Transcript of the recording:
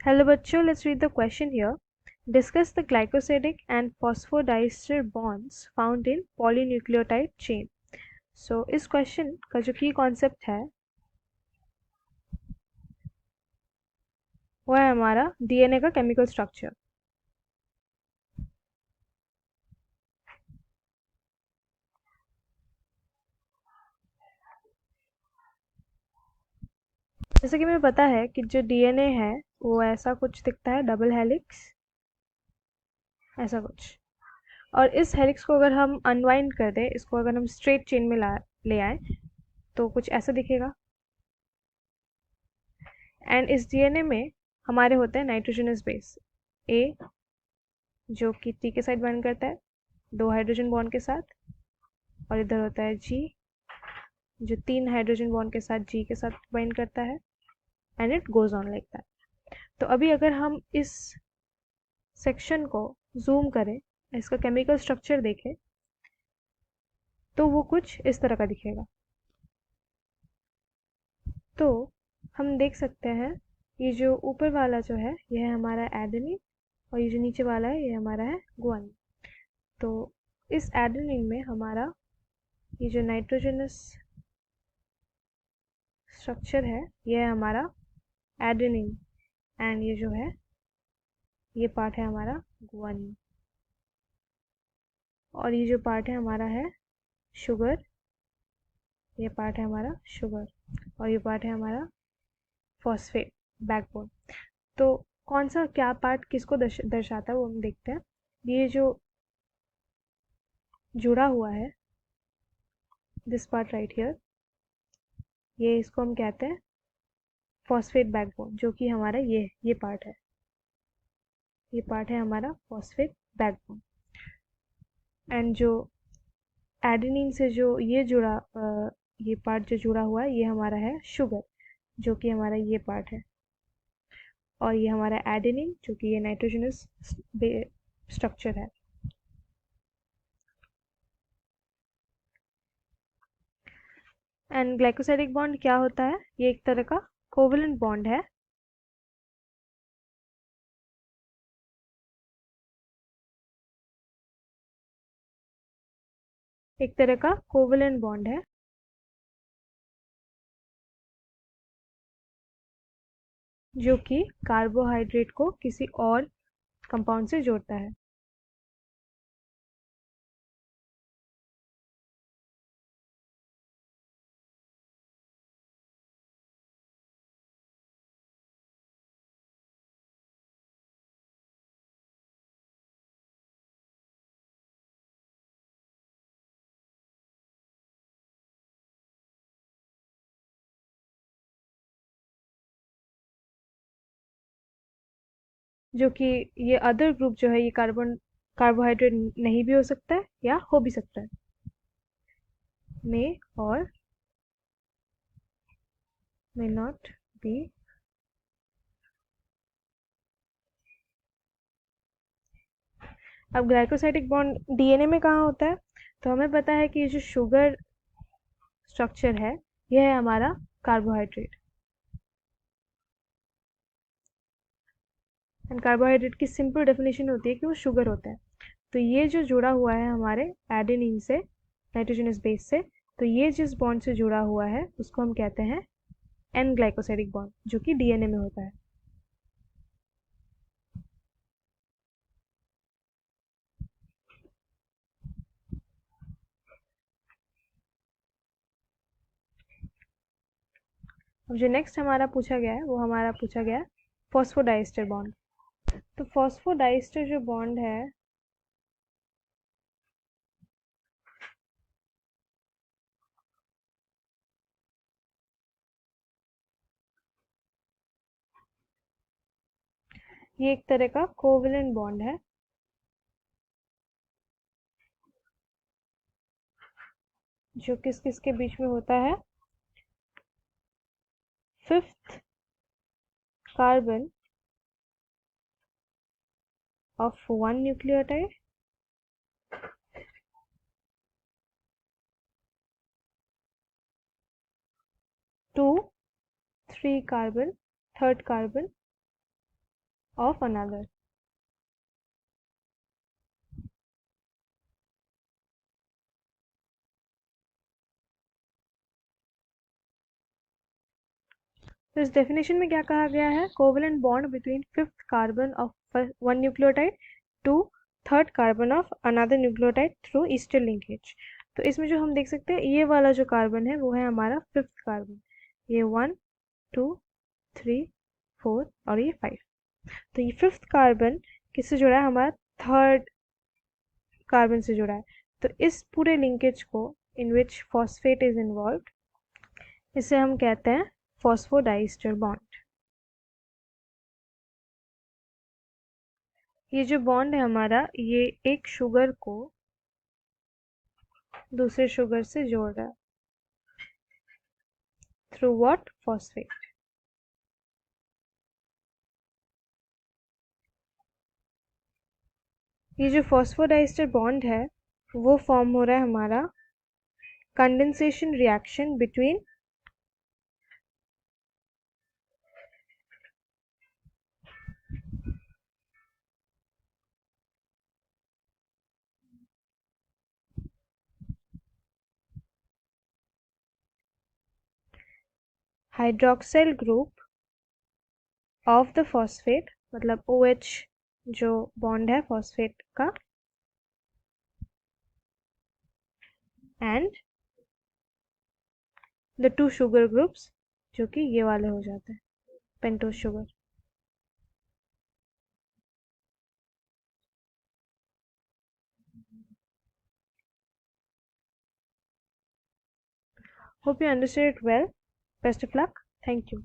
Hello बच्चों, let's read the question here. Discuss the glycosidic and phosphodiester bonds found in polynucleotide chain. So इस question का जो key concept है वो है हमारा DNA का chemical structure. जैसे कि हमें पता है कि जो DNA है वो ऐसा कुछ दिखता है, डबल हेलिक्स ऐसा कुछ, और इस हेलिक्स को अगर हम अनवाइंड कर दें, इसको अगर हम स्ट्रेट चेन में ले आए तो कुछ ऐसा दिखेगा. एंड इस DNA में हमारे होते हैं नाइट्रोजनस बेस A जो कि T के साइड बाइंड करता है 2 हाइड्रोजन बॉन्ड के साथ, और इधर होता है G जो 3 हाइड्रोजन बॉन्ड के साथ G के साथ बाइंड करता है, and it goes on like that. तो अभी अगर हम इस सेक्शन को जूम करें, इसका केमिकल स्ट्रक्चर देखें, तो वो कुछ इस तरह का दिखेगा. तो हम देख सकते हैं ये जो ऊपर वाला जो है ये है हमारा एडेनिन, और ये जो नीचे वाला है ये हमारा है गुआनिन. तो इस एडेनिन में हमारा ये जो नाइट्रोजनस स्ट्रक्चर है ये है हमारा एडेनिन, एंड ये जो है ये पार्ट है हमारा गुआनिन, और ये जो पार्ट है हमारा है शुगर, ये पार्ट है हमारा शुगर, और ये पार्ट है हमारा फॉस्फेट बैकबोन. तो कौन सा क्या पार्ट किसको दर्शाता है वो हम देखते हैं. ये जो जुड़ा हुआ है दिस पार्ट राइट हियर, ये इसको हम कहते हैं फॉस्फेट बैकबोन, जो कि हमारा ये पार्ट है, ये पार्ट है हमारा फॉस्फेट बैकबोन. एंड जो एडेनिन से जो ये पार्ट जो जुड़ा हुआ है ये हमारा है शुगर, जो कि हमारा ये पार्ट है, और ये हमारा एडेनिन जो कि ये नाइट्रोजनस स्ट्रक्चर है. एंड ग्लाइकोसाइडिक बॉन्ड क्या होता है? ये एक तरह का कोवलेंट बॉन्ड है एक तरह का कोवलेंट बॉन्ड है जो कि कार्बोहाइड्रेट को किसी और कंपाउंड से जोड़ता है. जो कि ये अदर ग्रुप जो है ये कार्बोहाइड्रेट नहीं भी हो सकता है या हो भी सकता है, मे और मे नॉट बी. अब ग्लाइकोसाइडिक बॉन्ड डीएनए में कहाँ होता है? तो हमें पता है कि ये जो शुगर स्ट्रक्चर है यह है हमारा कार्बोहाइड्रेट, एंड कार्बोहाइड्रेट की सिंपल डेफिनेशन होती है कि वो शुगर होता है. तो ये जो जुड़ा हुआ है हमारे एडेनिन से नाइट्रोजनस बेस से, तो ये जिस बॉन्ड से जुड़ा हुआ है उसको हम कहते हैं एन ग्लाइकोसाइडिक बॉन्ड, जो कि डीएनए में होता है. अब जो नेक्स्ट हमारा पूछा गया है वो हमारा पूछा गया है फॉस्फोडाइस्टर बॉन्ड. तो फॉस्फोडाइस्टर जो बॉन्ड है ये एक तरह का कोवलेंट बॉन्ड है जो किस किस के बीच में होता है, 5th carbon of one nucleotide to 3 carbon, 3rd carbon of another. तो इस डेफिनेशन में क्या कहा गया है? Covalent bond between fifth carbon of one nucleotide to third carbon of another nucleotide through ester linkage. तो इसमें जो हम देख सकते हैं ये वाला जो कार्बन है वो है हमारा फिफ्थ कार्बन, ये 1 2 3 4 और ये 5। तो ये फिफ्थ कार्बन किससे जुड़ा है? हमारा थर्ड कार्बन से जुड़ा है। तो इस पूरे लिंकेज को इन विच फॉस्फेट इज इन्वॉल्व, इसे हम कहते हैं फॉस्फोडाइस्टर बॉन्ड। ये जो बॉन्ड है हमारा, ये एक शुगर को दूसरे शुगर से जोड़ रहा है थ्रू व्हाट? फॉस्फेट। ये जो फॉस्फोडाइस्टर बॉन्ड है वो फॉर्म हो रहा है हमारा condensation reaction between hydroxyl group of the phosphate, मतलब OH जो बॉन्ड है फॉस्फेट का, and the two sugar groups जो कि ये वाले हो जाते हैं pentose sugar. Hope you understood it well. Best of luck. Thank you.